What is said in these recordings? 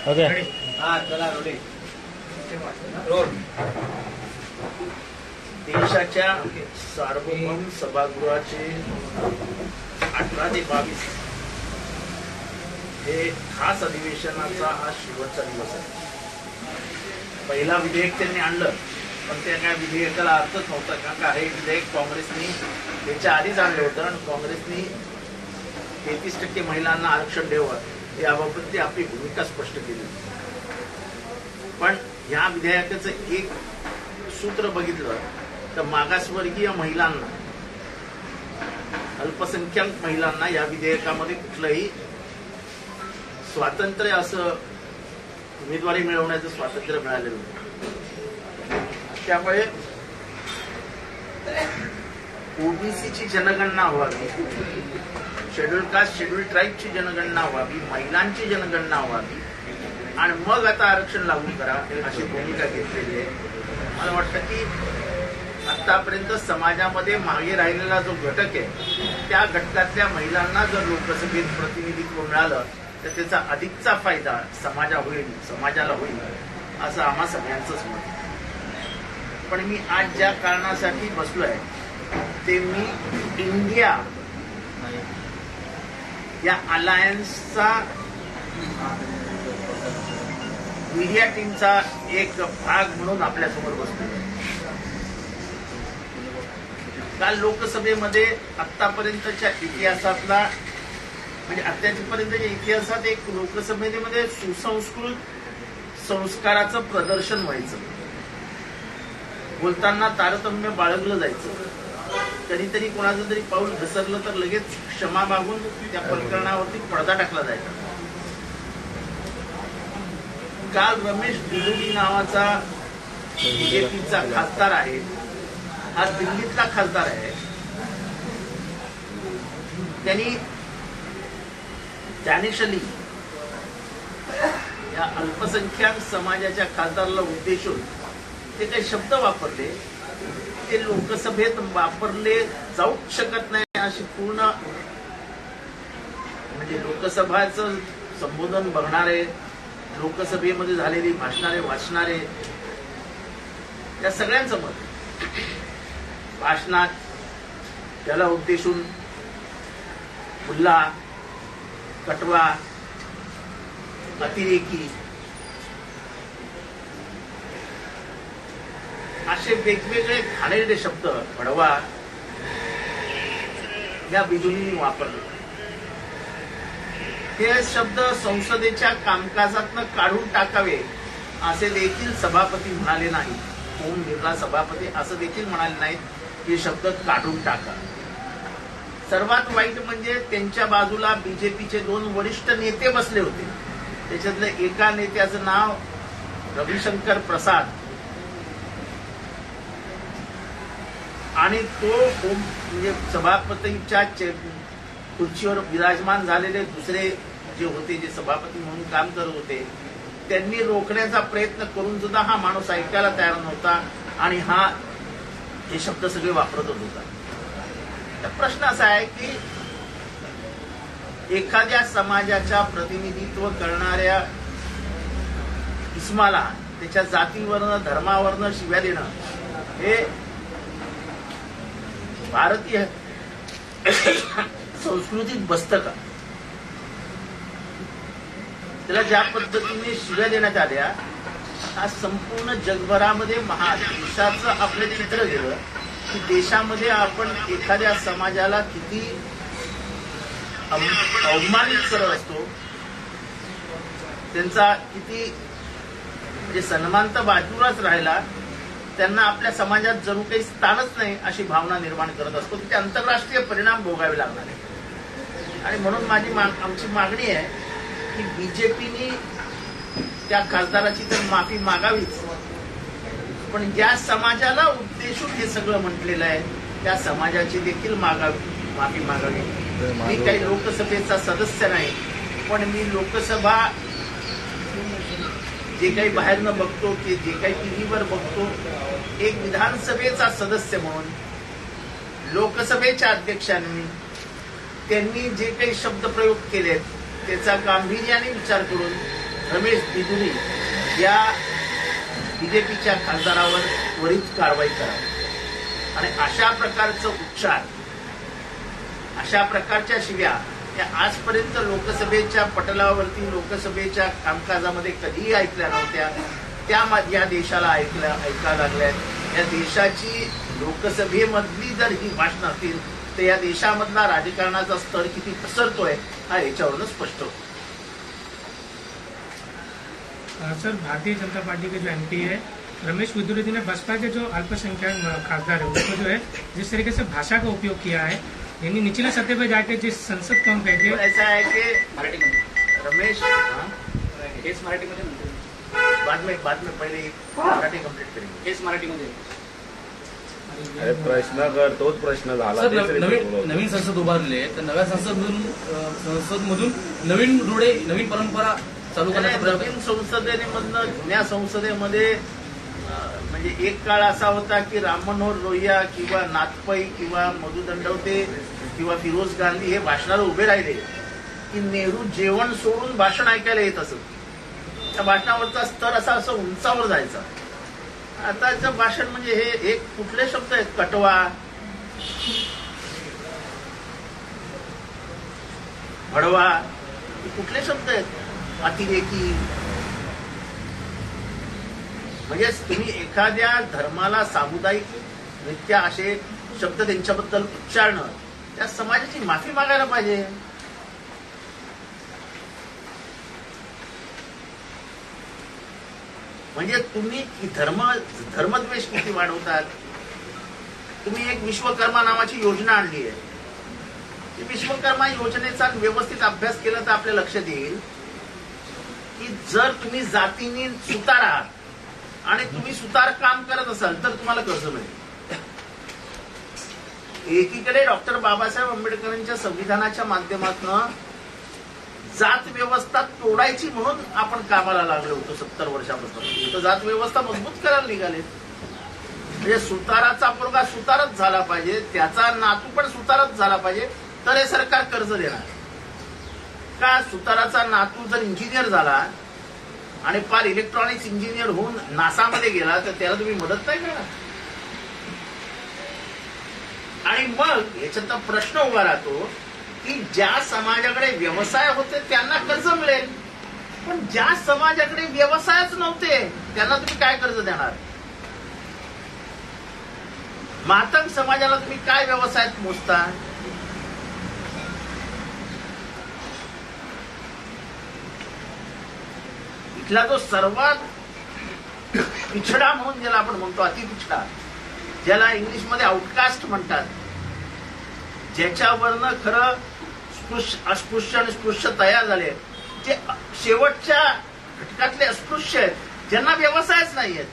Okay चला role. देशाच्या सार्वभौम सभागृहाचे 18 ते 22 हे खास अधिवेशनाचा हा शेवटचा दिवस आहे. पहिला विधेयक त्यांनी आणलं, पण त्या काय विधेयकाला अर्थच नव्हता, कारण का हे विधेयक काँग्रेसनी त्याच्या आधीच आणलं होतं आणि काँग्रेसनी 33% महिलांना आरक्षण द्यावं याबाबत ती आपली भूमिका स्पष्ट केली. पण या विधेयकाचं एक सूत्र बघितलं तर मागासवर्गीय महिलांना, अल्पसंख्याक महिलांना या विधेयकामध्ये कुठलंही स्वातंत्र्य असं उमेदवारी मिळवण्याचं स्वातंत्र्य मिळालेलं नाही. त्यामुळे ओबीसीची जनगणना व्हावी, शेड्यूल कास्ट शेड्यूल ट्राईबची जनगणना व्हावी, महिलांची जनगणना व्हावी आणि मग आता आरक्षण लागू करा अशी भूमिका घेतलेली आहे. मला वाटतं की आतापर्यंत समाजामध्ये मागे राहिलेला जो घटक आहे त्या घटकातल्या महिलांना जर लोकसभेत प्रतिनिधित्व मिळालं तर त्याचा अधिकचा फायदा समाजाला होईल असं आम्हा सगळ्यांचंच मत आहे. पण मी आज ज्या कारणासाठी बसलोय ते मी इंडिया या अलायन्सचा मीडिया टीमचा एक भाग म्हणून आपल्यासमोर बसलोय. काल लोकसभेमध्ये आतापर्यंतच्या इतिहासातला म्हणजे आतापर्यंतच्या इतिहासात एक लोकसभेमध्ये सुसंस्कृत संस्काराचं प्रदर्शन व्हायचं. बोलताना तारतम्य बाळगलं जायचं. कधीतरी कोणाचं तरी पाऊल घसरलं तर लगेच क्षमा मागून त्या प्रकरणावरती पडदा टाकला जायचा. काल रमेश बिजुली नावाचा बीजेपीचा खासदार आहे, हा दिल्लीतला खासदार आहे. त्यांनी डॅनिश अली या अल्पसंख्याक समाजाच्या खासदाराला उद्देशून ते काही शब्द वापरले ते लोकसभेत वापरले जाऊच शकत नाही अशी पूर्ण म्हणजे लोकसभाचं संबोधन बघणारे, लोकसभेमध्ये झालेली भाषणारे वाचणारे या सगळ्यांचं मत भाषणात त्याला उद्देशून मुल्ला, कटवा, अतिरेकी असे वेगवेगळे घाणेरडे शब्द भडवा या बिजुलींनी वापरले. हे शब्द संसदेच्या कामकाजातनं काढून टाकावे असे देखील सभापती म्हणाले नाही. ओम बिर्ला सभापती असं देखील म्हणाले नाहीत हे शब्द काढून टाका. सर्वात वाईट म्हणजे त्यांच्या बाजूला बीजेपीचे 2 वरिष्ठ नेते बसले होते. त्याच्यातल्या एका नेत्याचं नाव रविशंकर प्रसाद आणि तो म्हणजे सभापतीच्या खुर्चीवर विराजमान झालेले दुसरे जे होते, जे सभापती म्हणून काम करत होते, त्यांनी रोखण्याचा प्रयत्न करून सुद्धा हा माणूस ऐकायला तयार नव्हता आणि हे शब्द सगळे वापरतच होता. तर प्रश्न असा आहे की एखाद्या समाजाच्या प्रतिनिधित्व करणाऱ्या इस्माला त्याच्या जातीवरनं धर्मावरनं शिव्या देणं हे भारतीय संस्कृतीत बसतं का? त्याला ज्या पद्धतीने शिव्या देण्यात आल्या आज संपूर्ण जगभरामध्ये देशाचं आपलं चित्र गेलं की देशामध्ये आपण एखाद्या समाजाला किती अवमानित करत असतो, त्यांचा किती म्हणजे सन्मान तर बाजूलाच राहिला, त्यांना आपल्या समाजात जणू काही स्थानच नाही अशी भावना निर्माण करत असतो. ते आंतरराष्ट्रीय परिणाम भोगावे लागणार आहे. आणि म्हणून आमची मागणी आहे की बीजेपीने त्या खासदाराची तर माफी मागावीच, पण ज्या समाजाला उद्देशून हे सगळं म्हटलेलं आहे त्या समाजाची देखील माफी मागावी. मी काही लोकसभेचा सदस्य नाही, पण मी लोकसभा जे काही बाहेरनं बघतो, की जे काही टीव्हीवर बघतो, एक विधानसभेचा सदस्य म्हणून लोकसभेच्या अध्यक्षांनी त्यांनी जे काही शब्दप्रयोग केलेत त्याचा गांभीर्याने विचार करून रमेश बिदुरी या बीजेपीच्या खासदारावर त्वरित कारवाई करावी आणि अशा प्रकारचं उच्चार, अशा प्रकारच्या शिव्या या आजपर्यंत लोकसभेच्या पटलावरती, लोकसभेच्या कामकाजामध्ये कधीही ऐकल्या नव्हत्या. त्या या देशाला ऐकायला लागल्यात. या देशाची लोकसभेमधली जर ही भाषणं असतील तर या देशामधला राजकारणाचा स्तर किती पसरतोय हा याच्यावरून स्पष्ट होतो. सर, भारतीय जनता पार्टी के जो एमपी है रमेश बिदुरी जी ने बसपा के जो अल्पसंख्यक खासदार है उसको जो है जिस तरीके से भाषा का उपयोग किया है, यानी निचले सतह पे जाके जिस संसद को हम कहते हैं, ऐसा है कि रमेश केस मराठीमध्ये बाद में पहले मराठी कंप्लीट करेंगे. केस मराठीमध्ये. अरे प्रश्न कर, तोच प्रश्न झाला. नवीन संसद उभारले तर नव्या संसदमधून नवीन रूढे, नवीन परंपरा चालू करण्याचा प्रयत्न. नवीन संसदेमधनं जुन्या संसदेमध्ये म्हणजे एक काळ असा होता की राम मनोहर लोहिया किंवा नाथपै किंवा मधु दंडवते किंवा फिरोज गांधी हे भाषणाला उभे राहिले की नेहरू जेवण सोडून भाषण ऐकायला येत असत. त्या भाषणावरचा स्तर असा असं उंचावर जायचा. आताचं भाषण म्हणजे हे एक कुठले शब्द आहेत, कटवा, भडवा, हे कुठले शब्द आहेत, अतिरेकी. म्हणजे तुम्ही एखाद्या धर्माला सामुदायिकरित्या असे शब्द त्यांच्याबद्दल उच्चारणं, त्या समाजाची माफी मागायला पाहिजे. म्हणजे तुम्ही धर्मद्वेष किती वाढवतात. तुम्ही एक विश्वकर्मा नावाची योजना आणली आहे. विश्वकर्मा योजनेचा व्यवस्थित अभ्यास केला तर आपल्या लक्षात येईल की जर तुम्ही जातीने सुतार आहात आणि तुम्ही सुतार काम करत असाल तर तुम्हाला कर्ज मिळेल. एकीकडे डॉक्टर बाबासाहेब आंबेडकरांच्या संविधानाच्या माध्यमातून जात व्यवस्था तोडायची म्हणून आपण कामाला लागलो होतो 70 वर्षापासून. तर जात व्यवस्था मजबूत करायला निघाले. म्हणजे सुताराचा पोरगा सुतारच झाला पाहिजे, त्याचा नातू पण सुतारच झाला पाहिजे तर हे सरकार कर्ज देणार का? सुताराचा नातू जर इंजिनियर झाला आणि फार इलेक्ट्रॉनिक्स इंजिनियर होऊन नासामध्ये गेला तर त्याला तुम्ही मदत नाही करणार. आणि मग याच्यात प्रश्न उभा राहतो की ज्या समाजाकडे व्यवसाय होते त्यांना कर्ज मिळेल, पण ज्या समाजाकडे व्यवसायच नव्हते त्यांना तुम्ही काय कर्ज देणार? मातंग समाजाला तुम्ही काय व्यवसायात मोजता? इथला जो सर्वात पिछडा म्हणून ज्याला आपण म्हणतो, अतिपिछडा, ज्याला इंग्लिशमध्ये आउटकास्ट म्हणतात, ज्याच्यावरनं खरं अस्पृश्य आणि स्पृश्य तयार झाले, जे शेवटच्या घटकातले अस्पृश्य आहेत, ज्यांना व्यवसायच नाही आहेत,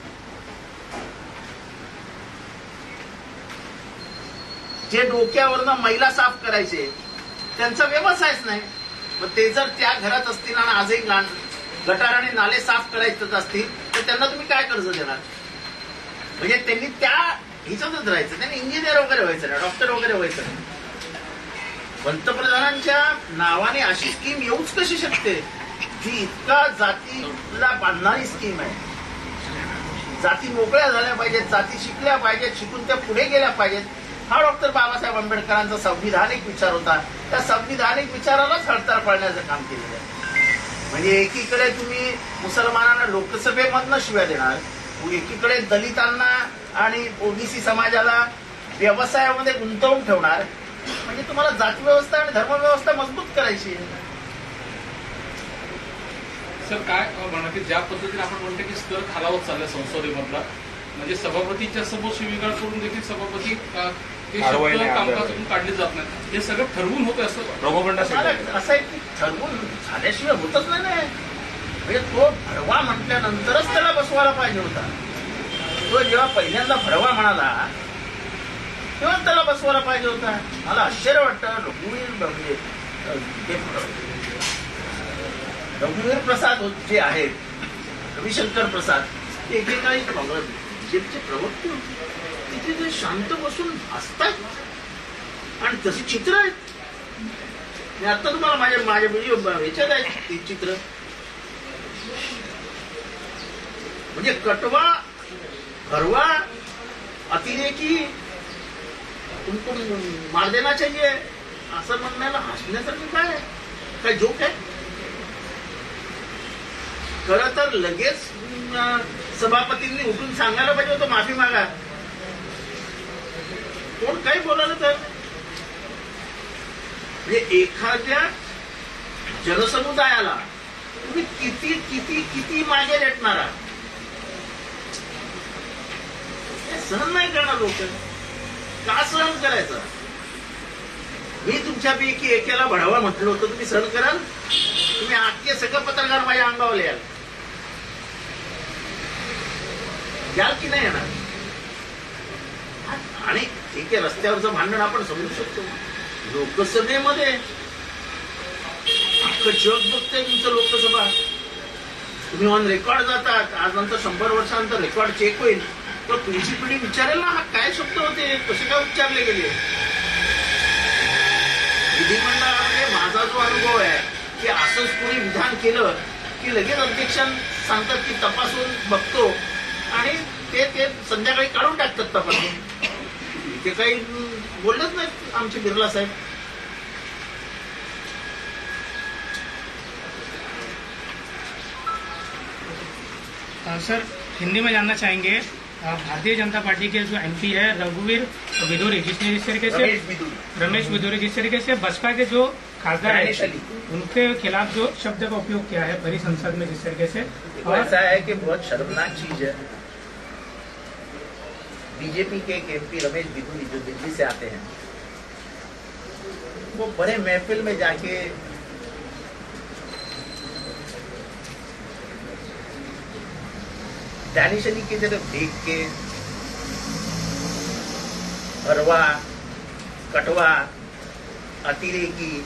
जे डोक्यावरनं मैला साफ करायचे त्यांचा व्यवसायच नाही. मग ते जर त्या घरात असतील आणि आजही गटार आणि नाले साफ करायचेच असतील तर त्यांना तुम्ही काय कर्ज देणार? म्हणजे त्यांनी त्या ह्याच्यातच राहायचं, त्यांनी इंजिनियर वगैरे व्हायचं नाही, डॉक्टर वगैरे व्हायचं नाही. पंतप्रधानांच्या नावाने अशी स्कीम येऊच कशी शकते जी इतका जातीला बांधणारी स्कीम आहे? जाती मोकळ्या झाल्या पाहिजेत, जाती शिकल्या पाहिजेत, शिकून त्या पुढे गेल्या पाहिजेत. हा डॉक्टर बाबासाहेब आंबेडकरांचा संविधानिक विचार होता. त्या संविधानिक विचारालाच हडताळ पाडण्याचं काम केलेलं आहे. म्हणजे एकीकडे तुम्ही मुसलमानांना लोकसभेमधनं शिव्या देणार, एकीकडे दलितांना आणि ओबीसी समाजाला व्यवसायामध्ये गुंतवून ठेवणार. म्हणजे तुम्हाला जाती व्यवस्था आणि धर्मव्यवस्था मजबूत करायची आहे. सर, काय म्हणा की ज्या पद्धतीने आपण म्हणतो की स्तर खालावत चालला संसदेमधला, म्हणजे सभापतीच्या समोर शिवीगाळ करून देखील सभापती ते शब्द कामकाजातून काढले जात नाही, हे सगळं ठरवून होतं असं असं आहे की ठरवून झाल्याशिवाय होतच नाही. म्हणजे तो भडवा म्हटल्यानंतरच त्याला बसवायला पाहिजे होता. तो जेव्हा पहिल्यांदा भडवा म्हणाला तेव्हा त्याला बसवायला पाहिजे होता. मला आश्चर्य वाटतं. रघुवीर प्रसाद जे आहेत, रविशंकर प्रसाद, ते एकेकाळी बीजेपीचे प्रवक्ते होते. तिथे जे शांत बसून हसतात आणि तशी चित्र आहेत. मी आता तुम्हाला माझ्या ह्याच्यात आहे ते चित्र. म्हणजे कटवा, भरवा, अतिरेकी, तुमको मार देना चाहिए असं म्हणण्याला हसण्यासारखं काय आहे? काय जोक आहे? खरं तर लगेच सभापतींनी उठून सांगायला पाहिजे होतं माफी मागा. कोण काही बोलायला तर म्हणजे एखाद्या जनसमुदायाला तुम्ही किती किती किती मागे रेटणार आहात? हे सहन नाही करणार लोक. का सहन करायचं? मी तुमच्यापैकी एकेला भडवा म्हटलं होतं, तुम्ही सहन कराल? तुम्ही आजचे सगळं पत्रकार माझ्या अंगावर याल याल की नाही येणार? आणि ठीक आहे, रस्त्यावरचं भांडण आपण समजू शकतो. लोकसभेमध्ये अख्खं जग बघतंय तुमचं लोकसभा. तुम्ही ऑन रेकॉर्ड जातात. आज नंतर 100 वर्षानंतर रेकॉर्ड चेक होईल. तर तुमची पिढी विचारेल ना, हा काय शब्द होते, कसे काय उच्चारले गेले. विधिमंडळामध्ये माझा जो अनुभव आहे की असंच कोणी विधान केलं की लगेच अध्यक्ष सांगतात की तपासून बघतो आणि ते संध्याकाळी काढून टाकतात तपासून. ते काही बोललंच नाही आमचे बिर्ला साहेब. सर, हिंदी में जानना चाहेंगे, भारतीय जनता पार्टी के जो एमपी है रघुवीर विदुरी, जिसने जिस तरीके से रमेश विदुरी जिस तरीके से बसपा के जो खासदार है उनके खिलाफ जो शब्द का उपयोग किया है भरी संसद में, जिस तरीके से ऐसा है कि बहुत शर्मनाक चीज है. बीजेपी के एक एमपी रमेश विदुरी जो दिल्ली से आते हैं, वो बड़े महफिल में जाके दानिश अली की तरफ देख के भरवा, कटवा, अतिरेकी,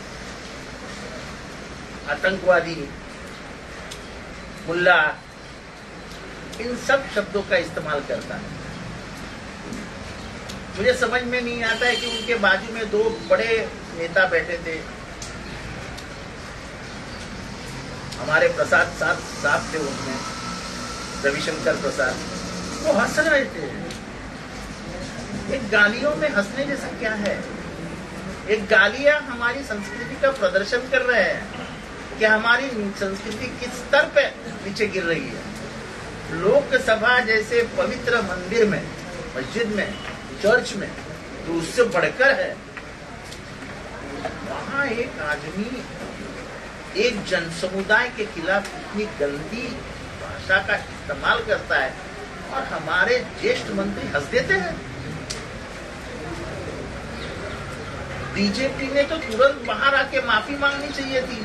आतंकवादी, मुल्ला, इन सब शब्दों का इस्तेमाल करता है. मुझे समझ में नहीं आता है कि उनके बाजू में 2 बड़े नेता बैठे थे. हमारे प्रसाद साहब थे उनमें, रविशंकर प्रसाद. वो हंस रहे थे. एक गालियों में हंसने जैसा क्या है? एक गालियां हमारी संस्कृति का प्रदर्शन कर रहे हैं कि हमारी संस्कृति किस स्तर पे नीचे गिर रही है. लोकसभा जैसे पवित्र मंदिर में, मस्जिद में, चर्च में, तो उससे बढ़कर है, वहां एक आदमी एक जन समुदाय के खिलाफ इतनी गंदी भाषा का इस्तेमाल करता है और हमारे ज्येष्ठ मंत्री हंस देते हैं. बीजेपी ने तो तुरंत बाहर आके माफी मांगनी चाहिए थी.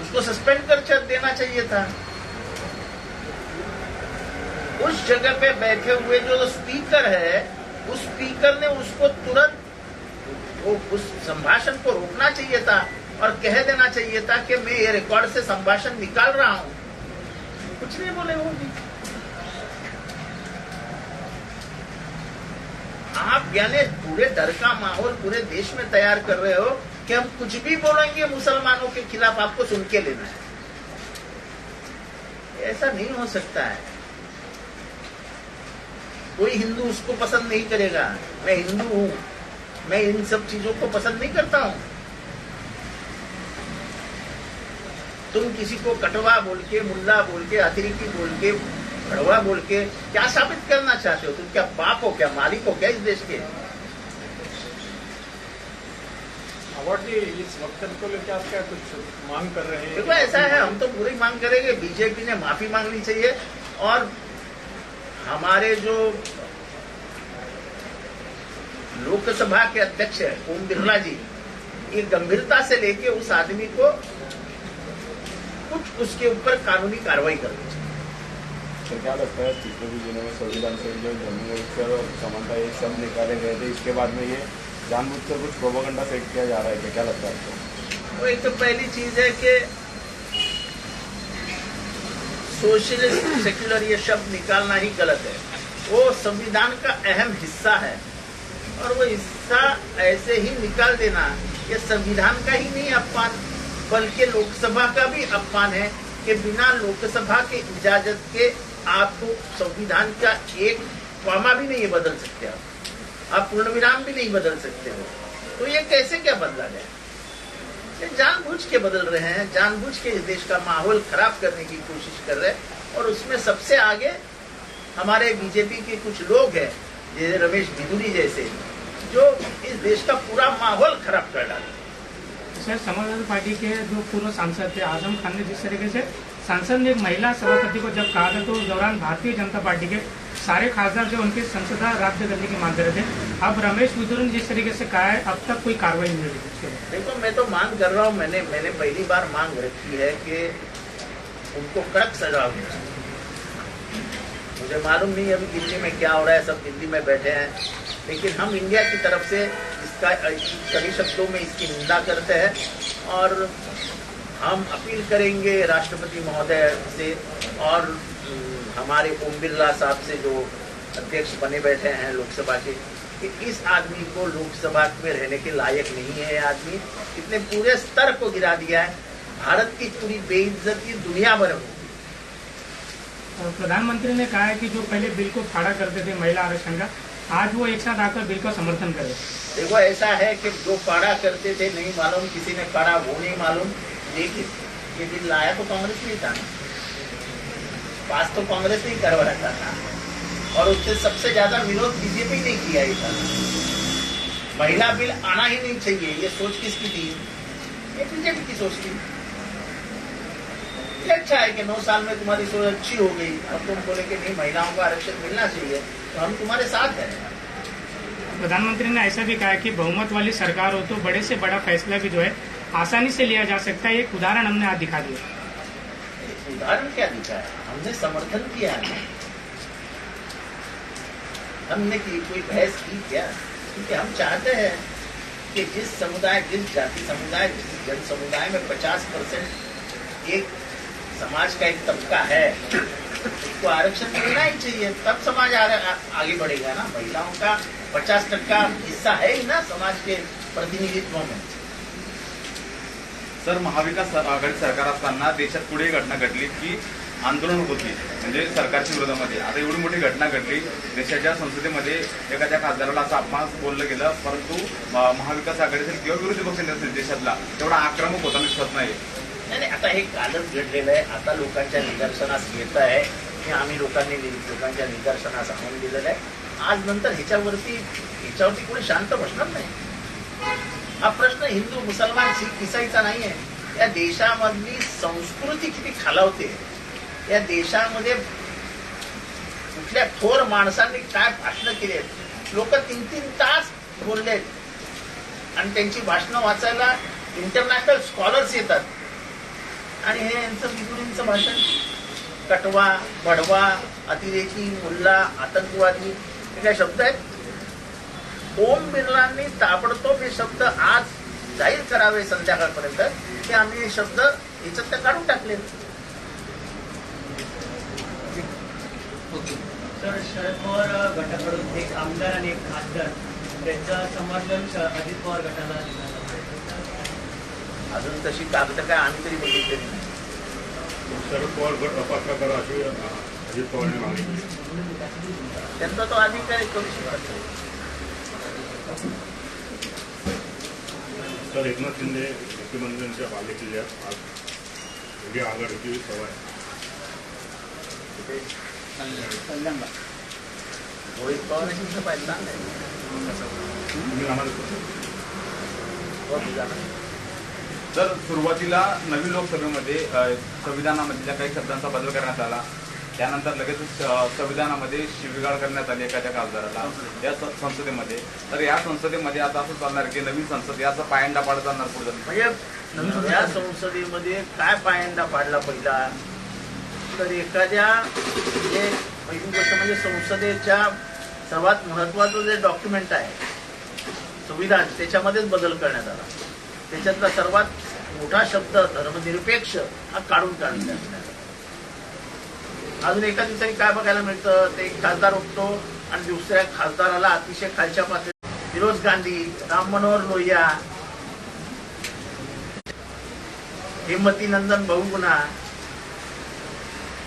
उसको सस्पेंड कर देना चाहिए था. उस जगह पे बैठे हुए जो स्पीकर है, उस स्पीकर ने उसको तुरंत उस संभाषण को रोकना चाहिए था और कह देना चाहिए था कि मैं ये रिकॉर्ड से संभाषण निकाल रहा हूं. कुछ नहीं बोले वो भी. आप यानी पूरे डर का माहौल पूरे देश में तैयार कर रहे हो कि हम कुछ भी बोलेंगे मुसलमानों के खिलाफ आपको सुन के लेना है. ऐसा नहीं हो सकता है. कोई हिंदू उसको पसंद नहीं करेगा. मैं हिंदू हूं, मैं इन सब चीजों को पसंद नहीं करता हूं. तुम किसी को कटवा बोल के, मुल्ला बोल के, अतिरेकी बोल के, भड़वा बोल के क्या साबित करना चाहते हो? तुम क्या बाप हो, क्या मालिक हो क्या इस देश के? इस वक्तव्य को लेकर आप क्या कुछ मांग कर रहे हैं? देखो ऐसा है, हम तो पूरी मांग करेंगे. बीजेपी ने माफी मांगनी चाहिए और हमारे जो लोकसभा के अध्यक्ष है ओम बिरला जी, ये गंभीरता से लेके उस आदमी को कुछ उसके ऊपर कानूनी कार्रवाई करनी चाहिए. तो क्या लगता है पिछले भी दिनों में संविधान से जो जम्मू और समानता ये शब्द निकाले गए थे, इसके बाद में ये जानबूझकर कुछ प्रोपेगेंडा सेट किया जा रहा है क्या लगता है आपको? वो एक तो पहली चीज है कि सोशलिस्ट सेक्युलर ये शब्द निकालना ही गलत है. वो संविधान का अहम हिस्सा है. और वो हिस्सा ऐसे ही निकाल देना ये संविधान का ही नहीं अपमान बल्कि लोकसभा का भी अपमान है कि बिना लोकसभा के इजाजत के आपको संविधान का एक कॉमा भी नहीं बदल सकते आप पूर्ण विराम भी नहीं बदल सकते हो। तो ये कैसे क्या बदला गया? ये जानबूझ के बदल रहे हैं, जानबूझ के इस देश का माहौल खराब करने की कोशिश कर रहे हैं। और उसमें सबसे आगे हमारे बीजेपी के कुछ लोग हैं जैसे रमेश बिधूरी जैसे, जो इस देश का पूरा माहौल खराब कर डाले। सर, समाजवादी पार्टी के जो पूर्व सांसद थे आजम खान ने जिस तरीके से संसद में एक महिला सभापति को जब कहा था तो उस दौरान भारतीय जनता पार्टी के सारे खासदार जो उनके संसदा रद्द करने की मांग कर रहे थे। अब रमेश बिधूरी ने जिस तरीके से कहा है अब तक कोई कार्रवाई नहीं हुई। देखो, मैं तो मांग कर रहा हूँ, मैंने पहली बार मांग रखी है कि उनको कड़क सजा होनी चाहिए। मुझे मालूम नहीं अभी दिल्ली में क्या हो रहा है, सब दिल्ली में बैठे हैं, लेकिन हम इंडिया की तरफ से इसका सभी शब्दों में इसकी निंदा करते हैं और हम अपील करेंगे राष्ट्रपति महोदय से और हमारे ओम बिरला साहब से जो अध्यक्ष बने बैठे हैं लोकसभा के, कि इस आदमी को लोकसभा में रहने के लायक नहीं है। आदमी इतने पूरे स्तर को गिरा दिया है, भारत की पूरी बेइज्जती दुनिया भर होगी। प्रधानमंत्री ने कहा है कि जो पहले बिल को फाड़ा करते थे महिला आरक्षण का, आज वो एक साथ आकर बिल का समर्थन करे। देखो, ऐसा है कि जो फाड़ा करते थे नहीं मालूम, किसी ने फाड़ा वो नहीं मालूम, लेकिन ये बिल लाया तो कांग्रेस नहीं था, पास तो कांग्रेस नहीं करवाया था और उससे सबसे ज्यादा विरोध बीजेपी ने किया ही था। महिला बिल आना ही नहीं चाहिए, ये सोच किसकी थी? ये बीजेपी की सोच थी। ये अच्छा है कि 9 साल में तुम्हारी सोच अच्छी हो गई, अब तुम बोले कि नहीं महिलाओं को आरक्षण मिलना चाहिए, तो हम तुम्हारे साथ हैं। प्रधानमंत्री ने ऐसा भी कहा कि बहुमत वाली सरकार हो तो बड़े से बड़ा फैसला भी जो है आसानी से लिया जा सकता है। एक उदाहरण हमने आज दिखा दिया। उदाहरण क्या दिखा है? हमने समर्थन किया है, हमने की कोई बहस की क्या? क्योंकि हम चाहते हैं कि जिस समुदाय, जिस जाति समुदाय, जिस जन समुदाय में 50% एक समाज का एक तबका है उसको आरक्षण मिलना ही चाहिए, तब समाज आगे बढ़ेगा ना। महिलाओं का 50% हिस्सा है ही ना समाज के प्रतिनिधित्व में। सर, महाविकास आघाडी सरकार असताना देशात पुढे एक घटना घडली की आंदोलन होती म्हणजे सरकारच्या विरोधामध्ये। आता एवढी मोठी घटना घडली, देशाच्या संसदेमध्ये एखाद्या खासदाराला असं अपमान बोललं गेलं, परंतु महाविकास आघाडीतील किंवा विरोधी पक्ष नसेल देशातला तेवढा आक्रमक होताना दिसत नाही। नाही, आता हे कालच घडलेलं आहे, आता लोकांच्या निदर्शनास येत आहे की आम्ही लोकांच्या निदर्शनास आणून दिलेलं आहे। आज नंतर ह्याच्यावरती कोणी शांत बसणार नाही। हा प्रश्न हिंदू, मुसलमान, शीख, ईसाईचा नाही आहे। या देशामधली संस्कृती किती खालावते, या देशामध्ये कुठल्या थोर माणसांनी काय भाषणं केली आहेत, लोक 3-3 तास बोललेत आणि त्यांची भाषणं वाचायला इंटरनॅशनल स्कॉलर्स येतात आणि हे यांचं बिधुरींचं भाषण कटवा, बडवा, अतिरेकी, मुल्ला, आतंकवादी हे काय शब्द आहेत? ओम बिर्लांनी ताबडतोब हे शब्द आज जाहीर करावे संध्याकाळपर्यंत की आम्ही हे शब्द याच्यात काढून टाकले। तर शरद पवार गटाकडून एक आमदार आणि एक खासदार त्यांचं समर्थन अजित पवार गटाला अजून तशी कागद काय आम्ही तरी बघितले नाही। शरद पवार गट अपात्र करा अशी अजित पवारांनी मागणी केली। त्यांचा तो अधिकार करू शकतो। तर एकनाथ शिंदे मुख्यमंत्र्यांच्या बालेकिल्ल्यात आज वेगळी आघाडीची सभा आहे। रोहित पवारांची सभा आहे, चांगलं आहे। तुम्ही जाणार तर सुरुवातीला नवीन लोकसभेमध्ये संविधानामध्ये ज्या काही शब्दांचा बदल करण्यात आला, त्यानंतर लगेच संविधानामध्ये शिवीगाळ करण्यात आली एखाद्या खासदाराला या संसदेमध्ये। तर या संसदेमध्ये आता असं चालणार की नवीन संसद याचा पायंडा पाडत जाणार पुढे, म्हणजे या संसदेमध्ये काय पायंडा पाडला पहिला तर एखाद्या म्हणजे पहिली गोष्ट म्हणजे संसदेच्या सर्वात महत्वाचं जे डॉक्युमेंट आहे संविधान, त्याच्यामध्येच बदल करण्यात आला। त्याच्यातला सर्वात मोठा शब्द धर्मनिरपेक्ष हा काढून टाकण्यात। अजून एका दिवसांनी काय बघायला मिळतं, ते एक खासदार उठतो आणि दुसऱ्या खासदाराला अतिशय खालच्या पातळी फिरोज गांधी, राम मनोहर लोहिया, हेमती नंदन बहुगुणा,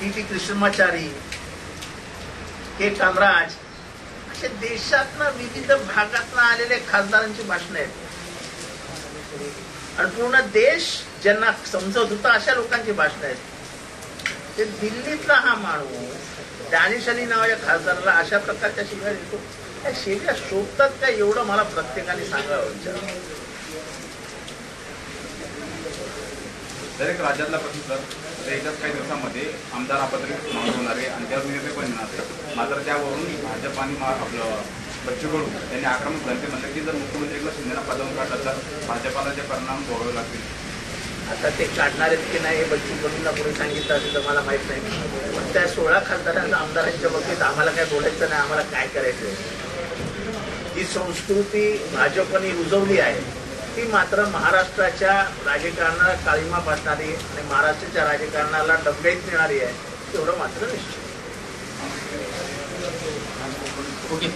टी कृष्णमाचारी, के कामराज, असे देशातनं विविध भागातनं आलेले खासदारांची भाषणं आहेत. आणि पूर्ण देश ज्यांना समजत होता अशा लोकांची भाषणं आहेत. ते दिल्लीतला हा माणूस डॅनिश अली नावाच्या खासदाराला अशा प्रकारच्या शिव्या देतो. त्या शिव्या शोभतात का एवढं मला प्रत्येकाने सांगावं विचार. दरेक राज्यातला प्रश्न सर येत्याच काही दिवसांमध्ये आमदार आपत्ती होणार आहे आणि त्यावर निर्णय पण येणार आहे. मात्र त्यावरून भाजप आणि आपलं बच्चू कडू यांनी आक्रमक झाले. म्हणलं की जर मुख्यमंत्री एकनाथ शिंदेना पदावरून काढलं तर भाजपाला जे परिणाम भोगावे लागतील. आता ते काढणार आहेत की नाही हे बच्चू कडूंना कोणी सांगितलं असेल तर मला माहित नाही. पण त्या 16 खासदारांना आमदारांच्या बाबतीत आम्हाला काय बोलायचं नाही, आम्हाला काय करायचं. ही संस्कृती भाजपने रुजवली आहे. ती मात्र महाराष्ट्राच्या राजकारणाला काळीमा फासणारी आणि महाराष्ट्राच्या राजकारणाला डबघाईत नेणारी आहे, तेवढं मात्र निश्चित. ओके.